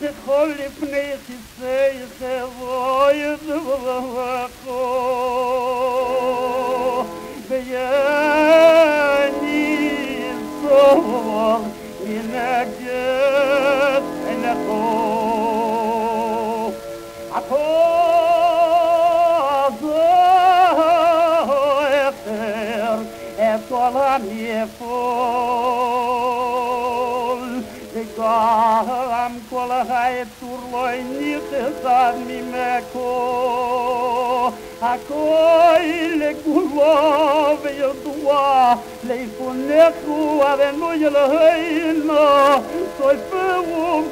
שכל לפני כיסא חבוי דברכו ויני סור מנגד עינכו כל המפול וגם כל היצור לא נכחד ממקו הכל לכולו וידוע לפונכו אבנו אלוהינו סופו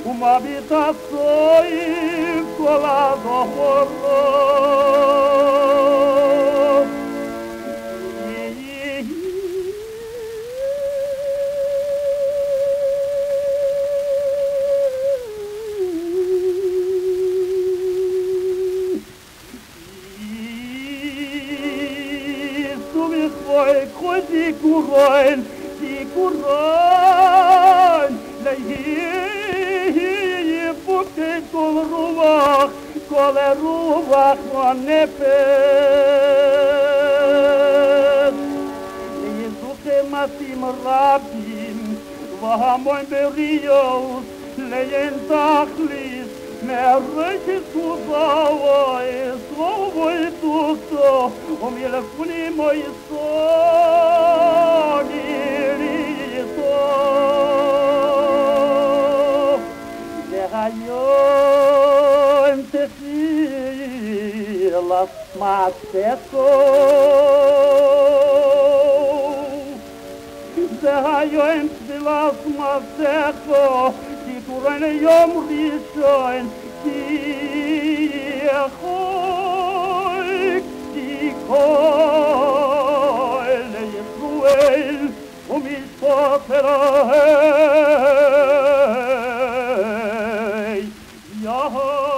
ומביט הסויף כל הדורות סיכורון להיא פוקד כל רוח והנפש ליזוכם עשים רבים והמון בריאות לאין תכליס מהרשת ובאוי סובוי תוכתו ומלפונים מויסון איריתו והיום תחילת מעשתו והיום תחילת מעשתו תיקורן יום ראשון תיכוי תיכוי לישראל ומשפט אלוהי יהוי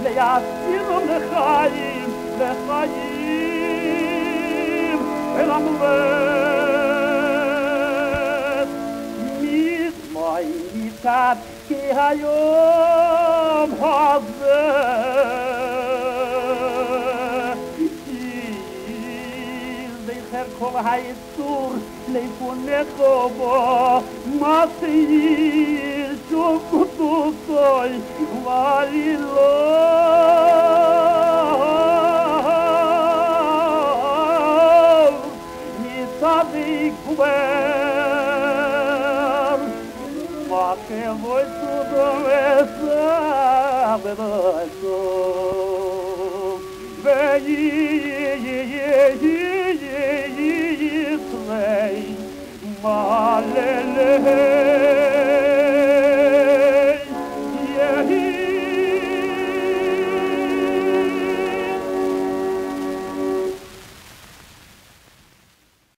ליעשירם לחיים אל המובט מזמוי ניצת כי היום הזה כי זכר kong hai sur le pone kobo mati shukutu soy walilo ni sabi kuber ma que voy tu promesa beso Malele